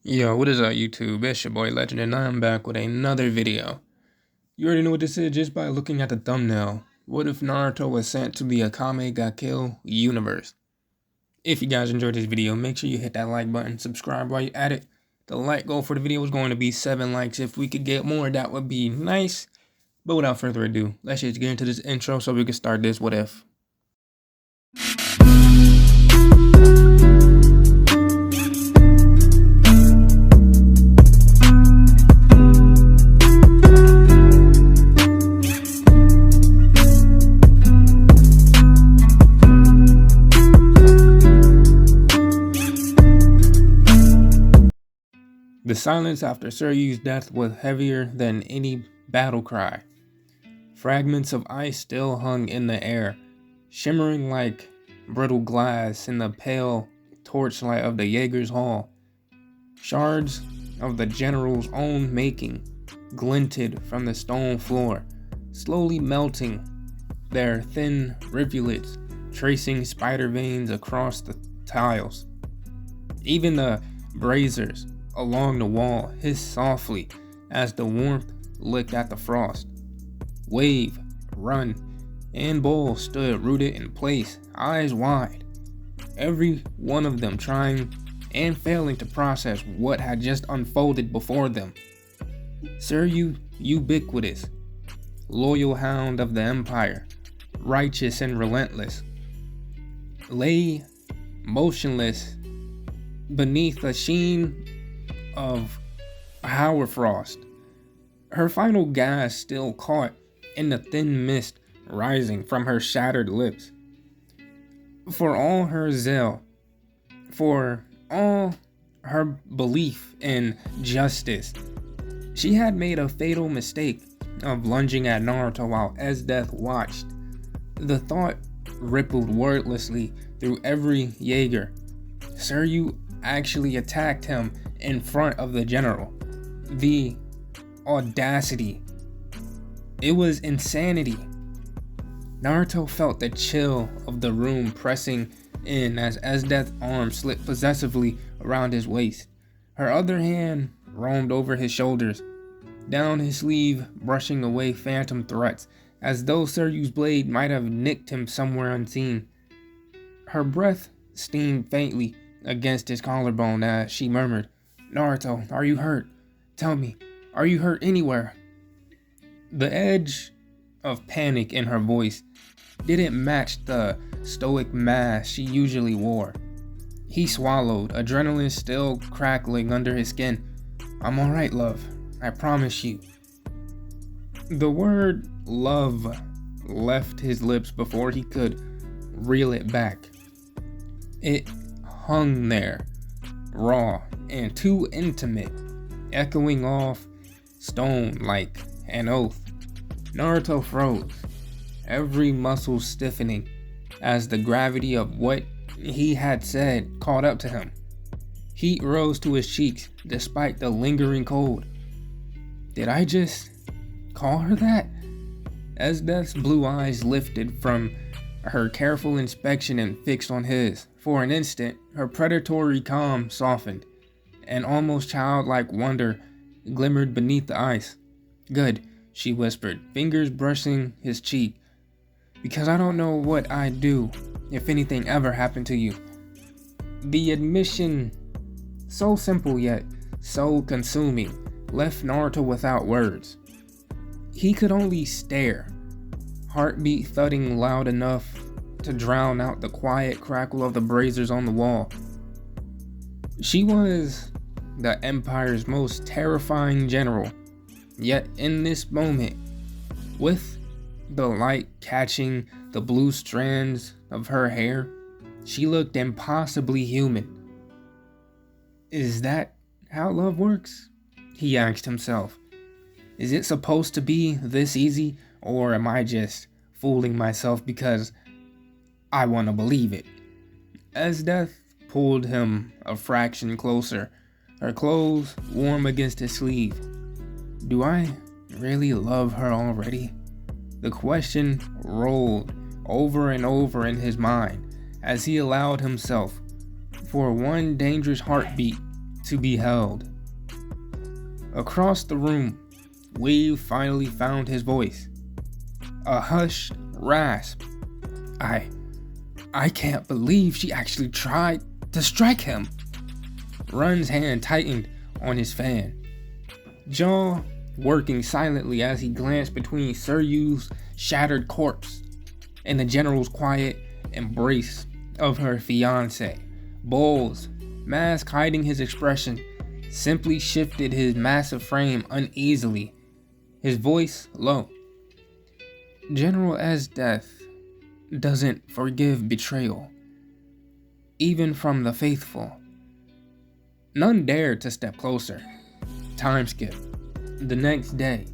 Yo, what is up YouTube? It's your boy Legend and I'm back with another video. You already know what this is just by looking at the thumbnail. What if Naruto was sent to the Akame got killed universe? If you guys enjoyed this video, make sure you hit that like button, subscribe while you're at it. The like goal for the video is going to be 7 likes. If we could get more, that would be nice. But without further ado, let's just get into this intro so we can start this what if. The silence after Seryu's death was heavier than any battle cry. Fragments of ice still hung in the air, shimmering like brittle glass in the pale torchlight of the Jaegers hall. Shards of the general's own making glinted from the stone floor, slowly melting, their thin rivulets tracing spider veins across the tiles. Even the braziers along the wall hissed softly as the warmth licked at the frost. Wave, Run, and Bull stood rooted in place, eyes wide, every one of them trying and failing to process what had just unfolded before them. Seryu, ubiquitous, loyal hound of the Empire, righteous and relentless, lay motionless beneath a sheen of hourfrost, her final gasp still caught in the thin mist rising from her shattered lips. For all her zeal, for all her belief in justice, she had made a fatal mistake of lunging at Naruto while Esdeath watched. The thought rippled wordlessly through every Jaeger. Seryu actually attacked him in front of the general. The audacity. It was insanity. Naruto felt the chill of the room pressing in as Esdeath's arm slipped possessively around his waist. Her other hand roamed over his shoulders, down his sleeve, brushing away phantom threats, as though Seryu's blade might have nicked him somewhere unseen. Her breath steamed faintly against his collarbone as she murmured, "Naruto, are you hurt? Tell me, are you hurt anywhere?" The edge of panic in her voice didn't match the stoic mask she usually wore. He swallowed, adrenaline still crackling under his skin. "I'm alright, love. I promise you." The word love left his lips before he could reel it back. It hung there, raw and too intimate, echoing off stone like an oath. Naruto froze, every muscle stiffening as the gravity of what he had said caught up to him. Heat rose to his cheeks despite the lingering cold. Did I just call her that? Esdeath's blue eyes lifted from her careful inspection and fixed on his. For an instant, her predatory calm softened. An almost childlike wonder glimmered beneath the ice. "Good," she whispered, fingers brushing his cheek. "Because I don't know what I'd do if anything ever happened to you." The admission, so simple yet so consuming, left Naruto without words. He could only stare, heartbeat thudding loud enough to drown out the quiet crackle of the braziers on the wall. She was the Empire's most terrifying general, yet in this moment, with the light catching the blue strands of her hair, she looked impossibly human. Is that how love works? He asked himself. Is it supposed to be this easy, or am I just fooling myself because I want to believe it? Esdeath pulled him a fraction closer, her clothes warm against his sleeve. Do I really love her already? The question rolled over and over in his mind as he allowed himself for one dangerous heartbeat to be held. Across the room, Weave finally found his voice. A hushed rasp. I can't believe she actually tried to strike him. Run's hand tightened on his fan, jaw working silently as he glanced between Seryu's shattered corpse and the general's quiet embrace of her fiancé. Bull's mask hiding his expression simply shifted his massive frame uneasily, his voice low. General Esdeath doesn't forgive betrayal, even from the faithful. None dared to step closer. Time skip. The next day,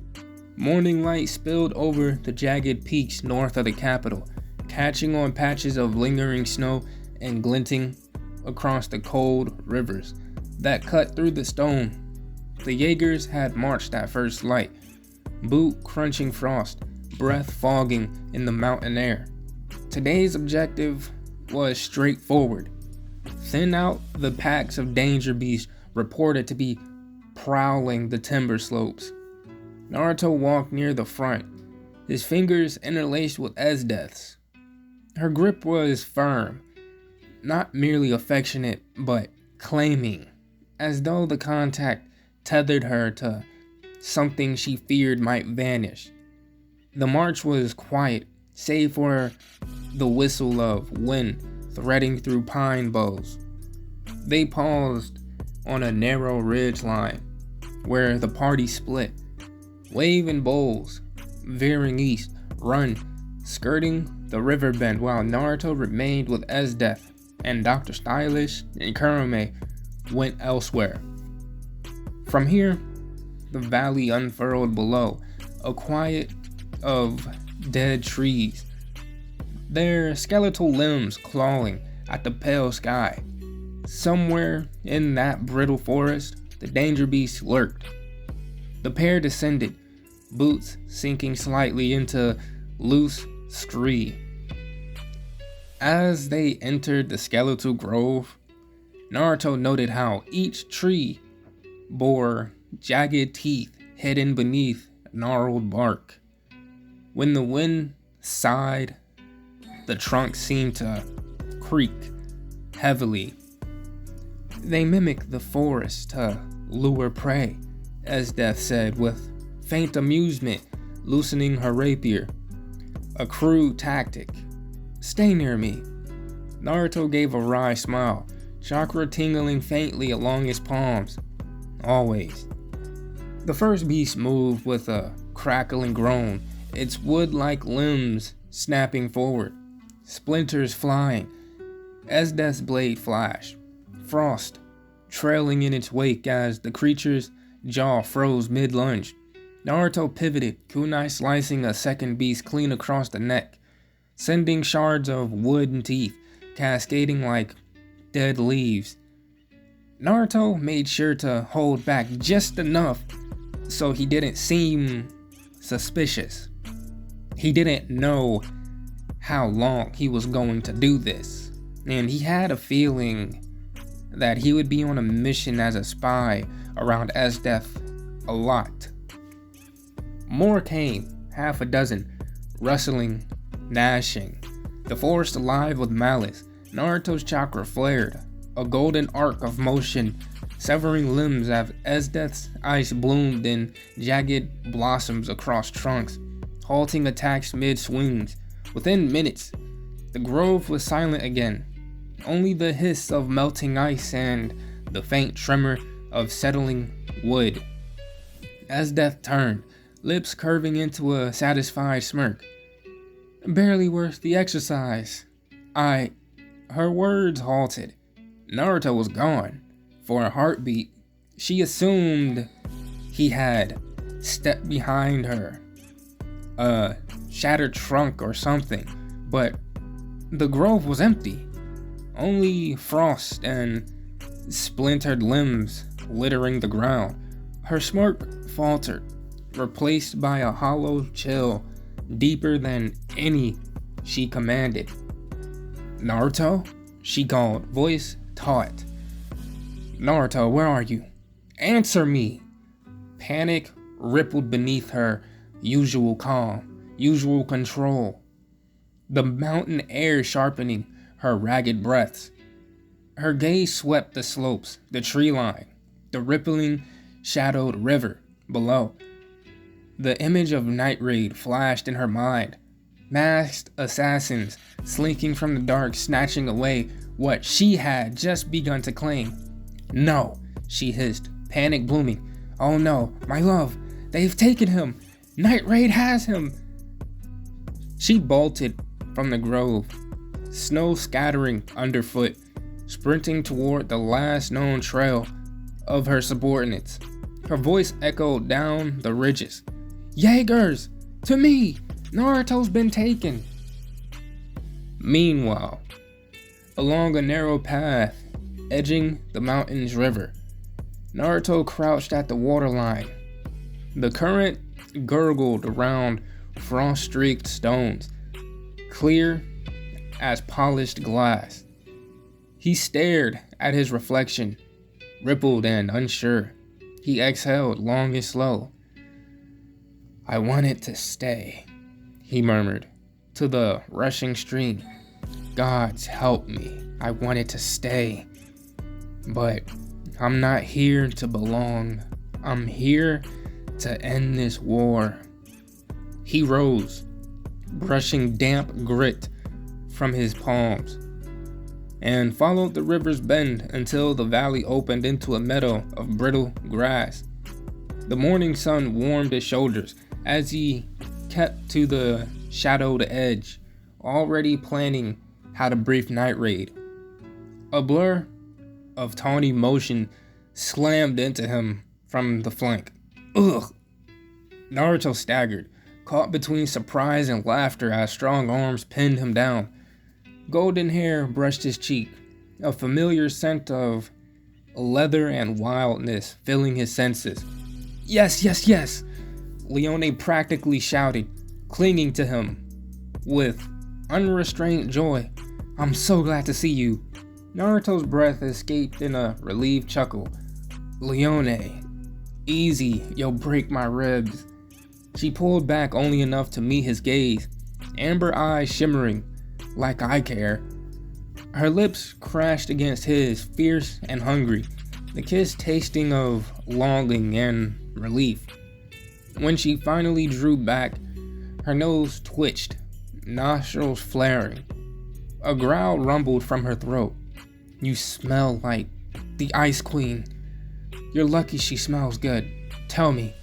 morning light spilled over the jagged peaks north of the capital, catching on patches of lingering snow and glinting across the cold rivers that cut through the stone. The Jaegers had marched at first light, boot crunching frost, breath fogging in the mountain air. Today's objective was straightforward. Thin out the packs of danger beasts reported to be prowling the timber slopes. Naruto walked near the front, his fingers interlaced with Esdeath's. Her grip was firm, not merely affectionate, but claiming, as though the contact tethered her to something she feared might vanish. The march was quiet, save for the whistle of wind threading through pine boughs. They paused on a narrow ridge line where the party split. Wave and Bowls veering east, Run skirting the river bend, while Naruto remained with Esdeath and Dr. Stylish and Kurame went elsewhere. From here, the valley unfurled below, a quiet of dead trees, their skeletal limbs clawing at the pale sky. Somewhere in that brittle forest, the danger beast lurked. The pair descended, boots sinking slightly into loose scree. As they entered the skeletal grove, Naruto noted how each tree bore jagged teeth hidden beneath gnarled bark. When the wind sighed, the trunks seemed to creak heavily. They mimic the forest to lure prey, Esdeath said with faint amusement, loosening her rapier. A crude tactic. Stay near me. Naruto gave a wry smile, chakra tingling faintly along his palms. Always. The first beast moved with a crackling groan, its wood-like limbs snapping forward, splinters flying. Esdeath's blade flashed, frost trailing in its wake as the creature's jaw froze mid-lunge. Naruto pivoted, kunai slicing a second beast clean across the neck, sending shards of wood and teeth cascading like dead leaves. Naruto made sure to hold back just enough so he didn't seem suspicious. He didn't know how long he was going to do this, and he had a feeling that he would be on a mission as a spy around Esdeath a lot. More came, half a dozen, rustling, gnashing, the forest alive with malice. Naruto's chakra flared, a golden arc of motion, severing limbs as Esdeath's ice bloomed in jagged blossoms across trunks, halting attacks mid-swings. Within minutes, the grove was silent again. Only the hiss of melting ice and the faint tremor of settling wood. Esdeath turned, lips curving into a satisfied smirk. Barely worth the exercise. Her words halted. Naruto was gone. For a heartbeat, she assumed he had stepped behind her, a shattered trunk or something, but the grove was empty. Only frost and splintered limbs littering the ground. Her smirk faltered, replaced by a hollow chill deeper than any she commanded. Naruto? She called, voice taut. Naruto, where are you? Answer me! Panic rippled beneath her usual calm, usual control. The mountain air sharpening her ragged breaths. Her gaze swept the slopes, the tree line, the rippling, shadowed river below. The image of Night Raid flashed in her mind. Masked assassins slinking from the dark, snatching away what she had just begun to claim. No, she hissed, panic blooming. Oh no, my love, they've taken him. Night Raid has him. She bolted from the grove, snow scattering underfoot, sprinting toward the last known trail of her subordinates. Her voice echoed down the ridges. Jaegers! To me! Naruto's been taken! Meanwhile, along a narrow path edging the mountain's river, Naruto crouched at the waterline. The current gurgled around frost-streaked stones, clear as polished glass. He stared at his reflection, rippled and unsure. He exhaled long and slow. I wanted to stay, he murmured to the rushing stream. Gods help me, I wanted to stay. But I'm not here to belong. I'm here to end this war. He rose, brushing damp grit from his palms, and followed the river's bend until the valley opened into a meadow of brittle grass. The morning sun warmed his shoulders as he kept to the shadowed edge, already planning how to brief Night Raid. A blur of tawny motion slammed into him from the flank. Ugh! Naruto staggered, caught between surprise and laughter as strong arms pinned him down. Golden hair brushed his cheek, a familiar scent of leather and wildness filling his senses. Yes, yes, yes! Leone practically shouted, clinging to him with unrestrained joy. I'm so glad to see you. Naruto's breath escaped in a relieved chuckle. Leone, easy, you'll break my ribs. She pulled back only enough to meet his gaze, amber eyes shimmering, like I care. Her lips crashed against his, fierce and hungry, the kiss tasting of longing and relief. When she finally drew back, her nose twitched, nostrils flaring. A growl rumbled from her throat. You smell like the Ice Queen. You're lucky she smells good. Tell me,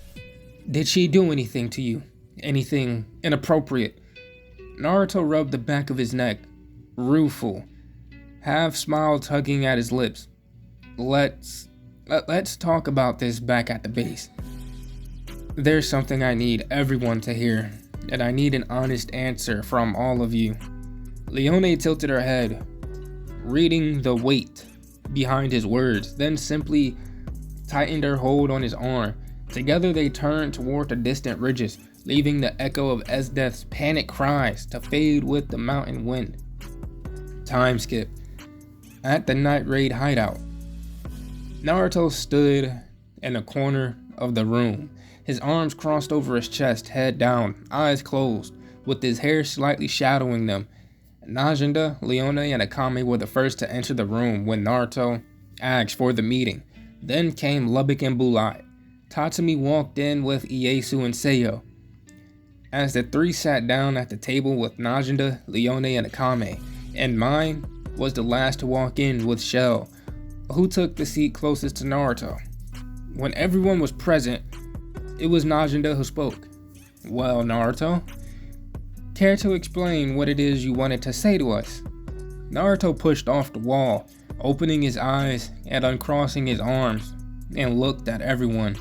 did she do anything to you? Anything inappropriate? Naruto rubbed the back of his neck, rueful, half smile tugging at his lips. Let's talk about this back at the base. There's something I need everyone to hear, and I need an honest answer from all of you. Leone tilted her head, reading the weight behind his words, then simply tightened her hold on his arm. Together they turned toward the distant ridges, leaving the echo of Esdeath's panic cries to fade with the mountain wind. Time skip. At the Night Raid hideout, Naruto stood in a corner of the room, his arms crossed over his chest, head down, eyes closed, with his hair slightly shadowing them. Naginda, Leone, and Akame were the first to enter the room when Naruto asked for the meeting. Then came Lubbock and Bulat. Tatsumi walked in with Ieyasu and Sayo. As the three sat down at the table with Naginda, Leone, and Akame, and mine was the last to walk in with Sheele, who took the seat closest to Naruto. When everyone was present, it was Naginda who spoke. Well, Naruto, care to explain what it is you wanted to say to us? Naruto pushed off the wall, opening his eyes and uncrossing his arms, and looked at everyone.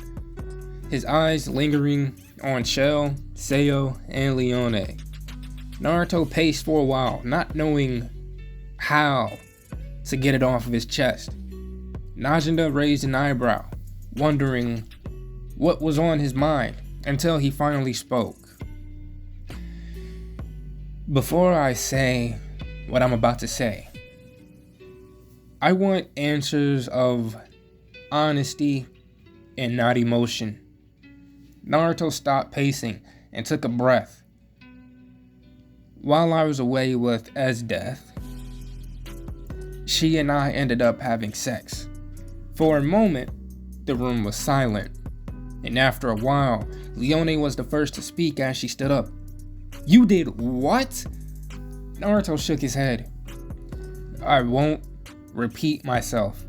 His eyes lingering on Sheele, Sayo, and Leone. Naruto paced for a while, not knowing how to get it off of his chest. Naginda raised an eyebrow, wondering what was on his mind, until he finally spoke. Before I say what I'm about to say, I want answers of honesty, and not emotion. Naruto stopped pacing and took a breath. While I was away with Esdeath, she and I ended up having sex. For a moment, the room was silent, and after a while, Leone was the first to speak as she stood up. "You did what?" Naruto shook his head. "I won't repeat myself,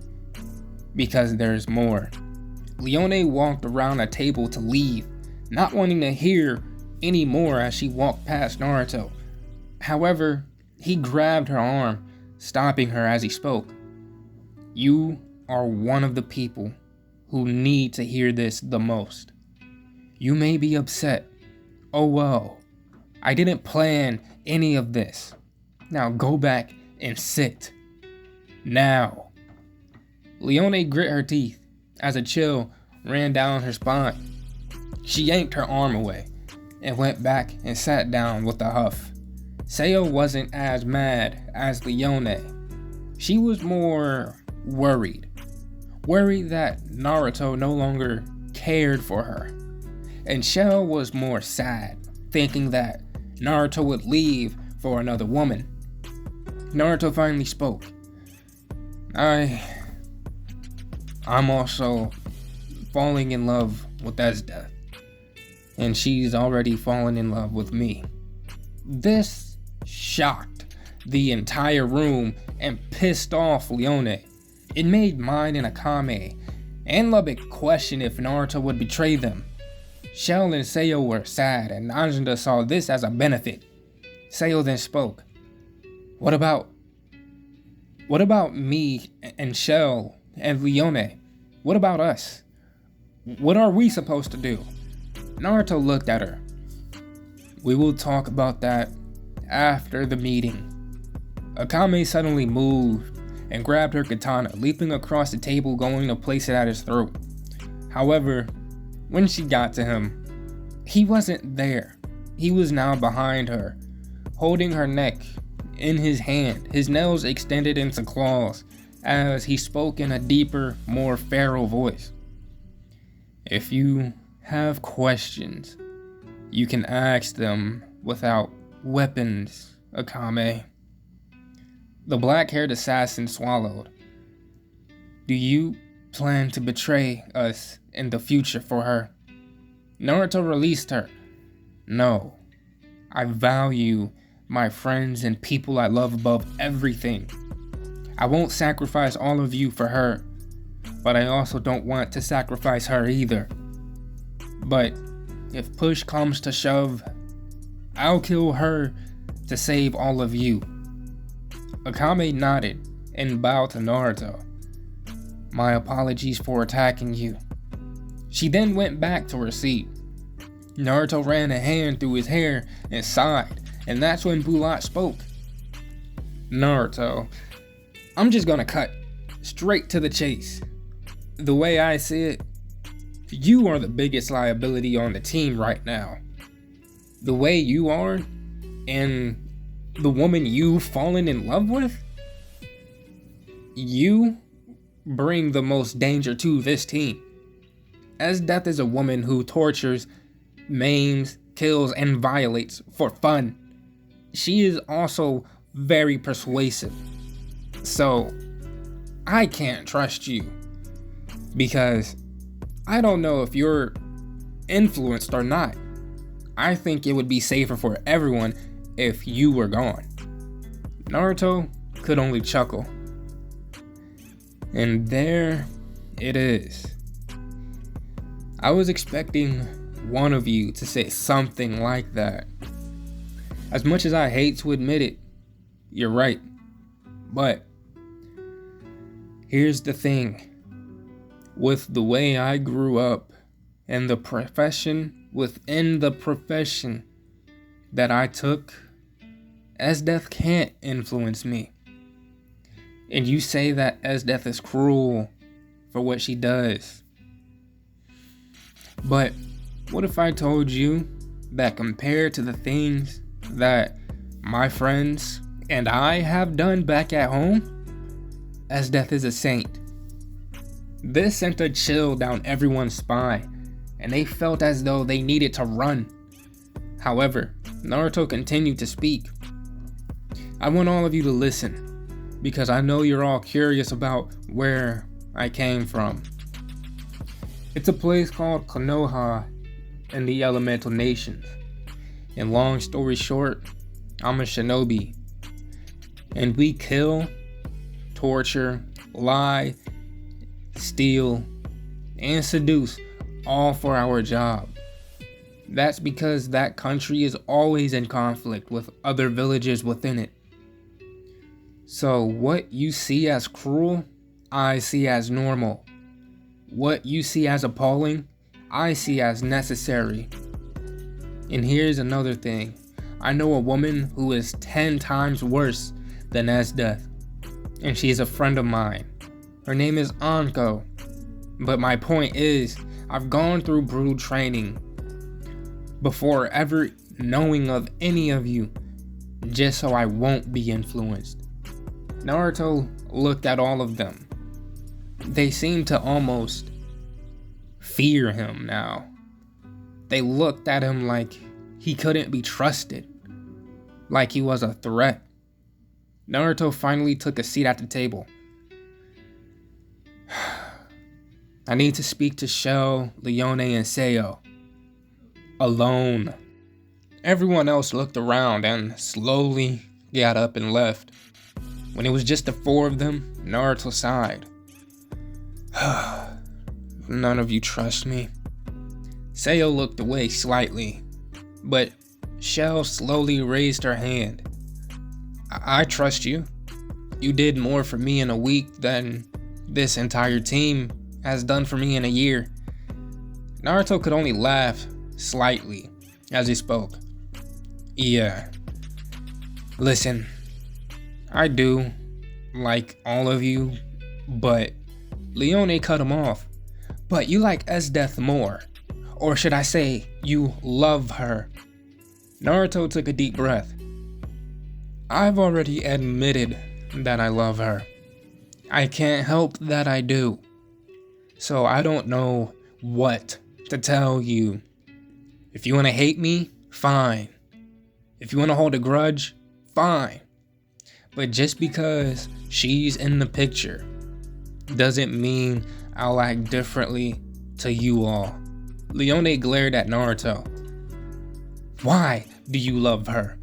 because there's more." Leone walked around a table to leave, not wanting to hear any more as she walked past Naruto. However, he grabbed her arm, stopping her as he spoke. "You are one of the people who need to hear this the most. You may be upset. Oh well, I didn't plan any of this. Now go back and sit. Now." Leone grit her teeth as a chill ran down her spine. She yanked her arm away and went back and sat down with a huff. Sayo wasn't as mad as Leone. She was more worried. Worried that Naruto no longer cared for her. And Sheele was more sad, thinking that Naruto would leave for another woman. Naruto finally spoke. I'm also falling in love with Esdeath, and she's already fallen in love with me." This shocked the entire room and pissed off Leone. It made Mine and Akame and Lubbock question if Naruto would betray them. Sheele and Sayo were sad, and Anjanda saw this as a benefit. Sayo then spoke. What about me and Sheele and Leone? What about us? What are we supposed to do?" Naruto looked at her. "We will talk about that after the meeting." Akame suddenly moved and grabbed her katana, leaping across the table, going to place it at his throat. However, when she got to him, he wasn't there. He was now behind her, holding her neck in his hand, his nails extended into claws, as he spoke in a deeper, more feral voice. "If you have questions, you can ask them without weapons, Akame." The black-haired assassin swallowed. "Do you plan to betray us in the future for her?" Naruto released her. "No. I value my friends and people I love above everything. I won't sacrifice all of you for her, but I also don't want to sacrifice her either. But if push comes to shove, I'll kill her to save all of you." Akame nodded and bowed to Naruto. "My apologies for attacking you." She then went back to her seat. Naruto ran a hand through his hair and sighed, and that's when Bulat spoke. "Naruto, I'm just gonna cut straight to the chase. The way I see it, you are the biggest liability on the team right now. The way you are, and the woman you've fallen in love with, you bring the most danger to this team. Esdeath is a woman who tortures, maims, kills, and violates for fun. She is also very persuasive. So, I can't trust you, because I don't know if you're influenced or not. I think it would be safer for everyone if you were gone." Naruto could only chuckle. And there it is. I was expecting one of you to say something like that. As much as I hate to admit it, you're right. But here's the thing. With the way I grew up and the profession within the profession that I took, Esdeath can't influence me. And you say that Esdeath is cruel for what she does. But what if I told you that compared to the things that my friends and I have done back at home, Esdeath is a saint. This sent a chill down everyone's spine, and they felt as though they needed to run. However, Naruto continued to speak. I want all of you to listen, because I know you're all curious about where I came from. It's a place called Konoha in the Elemental Nations. And long story short, I'm a shinobi. And we kill, torture, lie, steal, and seduce, all for our job. That's because that country is always in conflict with other villages within it. So what you see as cruel, I see as normal. What you see as appalling, I see as necessary. And here's another thing. I know a woman who is 10 times worse than Esdeath, and she's a friend of mine. Her name is Anko. But my point is, I've gone through brutal training before ever knowing of any of you, just so I won't be influenced. Naruto looked at all of them. They seemed to almost fear him now. They looked at him like he couldn't be trusted, like he was a threat. Naruto finally took a seat at the table. I need to speak to Sheele, Leone, and Sayo. Alone. Everyone else looked around and slowly got up and left. When it was just the four of them, Naruto sighed. None of you trust me. Sayo looked away slightly, but Sheele slowly raised her hand. I trust you. You did more for me in a week than this entire team has done for me in a year. Naruto could only laugh slightly as he spoke. Yeah. Listen, I do like all of you, but Leone cut him off. But you like Esdeath more. Or should I say, you love her. Naruto took a deep breath. I've already admitted that I love her. I can't help that I do. So I don't know what to tell you. If you want to hate me, fine. If you want to hold a grudge, fine. But just because she's in the picture doesn't mean I'll act differently to you all. Leone glared at Naruto. Why do you love her?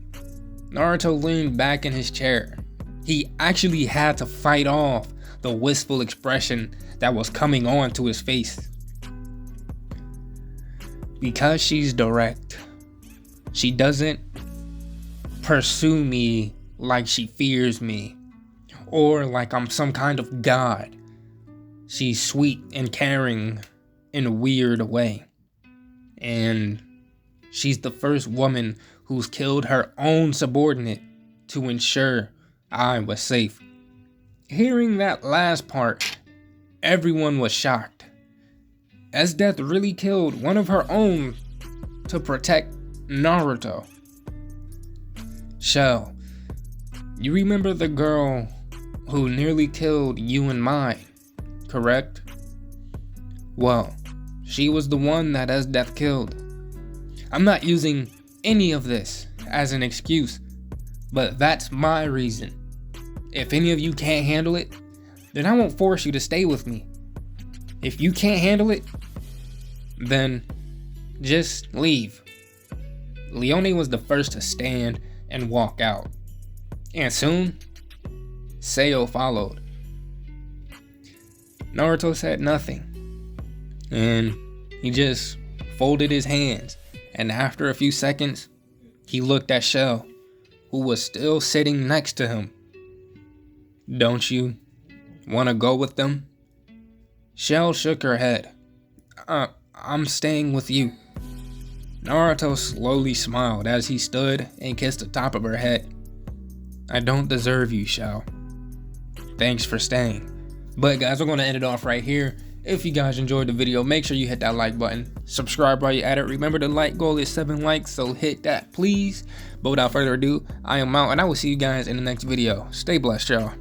Naruto leaned back in his chair. He actually had to fight off the wistful expression that was coming on to his face. Because she's direct. She doesn't pursue me like she fears me, or like I'm some kind of god. She's sweet and caring in a weird way. And she's the first woman who's killed her own subordinate to ensure I was safe. Hearing that last part, everyone was shocked. Esdeath really killed one of her own to protect Naruto. Sheele, you remember the girl who nearly killed you and mine, correct? Well, she was the one that Esdeath killed. I'm not using any of this as an excuse, but that's my reason. If any of you can't handle it, then I won't force you to stay with me. If you can't handle it, then just leave. Leone was the first to stand and walk out. And soon, Sayo followed. Naruto said nothing. And he just folded his hands. And after a few seconds, he looked at Sheele, who was still sitting next to him. Don't you want to go with them? Sheele shook her head. I'm staying with you. Naruto slowly smiled as he stood and kissed the top of her head. I don't deserve you, Sheele. Thanks for staying. But guys, we're going to end it off right here. If you guys enjoyed the video, make sure you hit that like button. Subscribe while you're at it. Remember, the like goal is 7 likes, so hit that, please. But without further ado, I am out, and I will see you guys in the next video. Stay blessed, y'all.